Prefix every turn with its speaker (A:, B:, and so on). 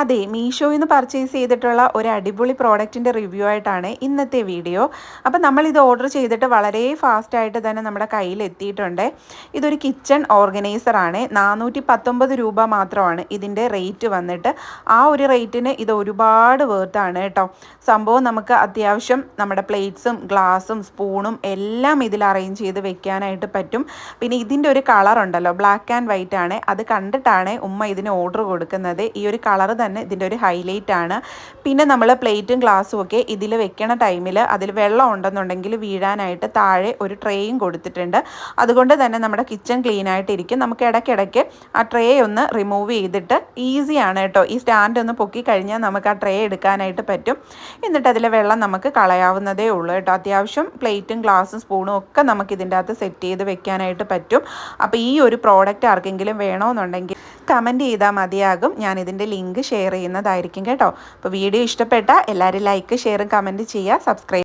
A: അതെ, മീഷോയിൽ നിന്ന് പർച്ചേസ് ചെയ്തിട്ടുള്ള ഒരു അടിപൊളി പ്രോഡക്റ്റിൻ്റെ റിവ്യൂ ആയിട്ടാണ് ഇന്നത്തെ വീഡിയോ. അപ്പോൾ നമ്മളിത് ഓർഡർ ചെയ്തിട്ട് വളരെ ഫാസ്റ്റായിട്ട് തന്നെ നമ്മുടെ കയ്യിൽ എത്തിയിട്ടുണ്ട്. ഇതൊരു കിച്ചൺ ഓർഗനൈസറാണ്. 419 രൂപ മാത്രമാണ് ഇതിൻ്റെ റേറ്റ് വന്നിട്ട്. ആ ഒരു റേറ്റിന് ഇത് ഒരുപാട് വേർത്താണ് കേട്ടോ. സംഭവം നമുക്ക് അത്യാവശ്യം നമ്മുടെ പ്ലേറ്റ്സും ഗ്ലാസും സ്പൂണും എല്ലാം ഇതിൽ അറേഞ്ച് ചെയ്ത് വെക്കാനായിട്ട് പറ്റും. പിന്നെ ഇതിൻ്റെ ഒരു കളർ ഉണ്ടല്ലോ, ബ്ലാക്ക് ആൻഡ് വൈറ്റ് ആണ്. അത് കണ്ടിട്ടാണ് ഉമ്മ ഇതിന് ഓർഡർ കൊടുക്കുന്നത്. ഈ ഒരു കളർ തന്നെ ഇതിൻ്റെ ഒരു ഹൈലൈറ്റ് ആണ്. പിന്നെ നമ്മൾ പ്ലേറ്റും ഗ്ലാസ്സും ഒക്കെ ഇതിൽ വെക്കണ ടൈമിൽ അതിൽ വെള്ളം ഉണ്ടെന്നുണ്ടെങ്കിൽ വീഴാനായിട്ട് താഴെ ഒരു ട്രേയും കൊടുത്തിട്ടുണ്ട്. അതുകൊണ്ട് തന്നെ നമ്മുടെ കിച്ചൺ ക്ലീൻ ആയിട്ടിരിക്കും. നമുക്ക് ഇടയ്ക്കിടയ്ക്ക് ആ ട്രേ ഒന്ന് റിമൂവ് ചെയ്തിട്ട് ഈസിയാണ് കേട്ടോ. ഈ സ്റ്റാൻഡ് ഒന്ന് പൊക്കി കഴിഞ്ഞാൽ നമുക്ക് ആ ട്രേ എടുക്കാനായിട്ട് പറ്റും. എന്നിട്ട് അതിലെ വെള്ളം നമുക്ക് കളയാവുന്നതേ ഉള്ളൂ കേട്ടോ. അത്യാവശ്യം പ്ലേറ്റും ഗ്ലാസും സ്പൂണും ഒക്കെ നമുക്ക് ഇതിൻ്റെ അകത്ത് സെറ്റ് ചെയ്ത് വെക്കാനായിട്ട് പറ്റും. അപ്പോൾ ഈ ഒരു പ്രോഡക്റ്റ് ആർക്കെങ്കിലും വേണമെന്നുണ്ടെങ്കിൽ കമൻറ്റ് ചെയ്താൽ മതിയാകും. ഞാൻ ഇതിൻ്റെ ലിങ്ക് ഷെയർ ചെയ്യുന്നതായിരിക്കും കേട്ടോ. അപ്പോൾ വീഡിയോ ഇഷ്ടപ്പെട്ടാൽ എല്ലാവരും ലൈക്ക് ഷെയറും കമൻറ്റ് ചെയ്യുക, സബ്സ്ക്രൈബ്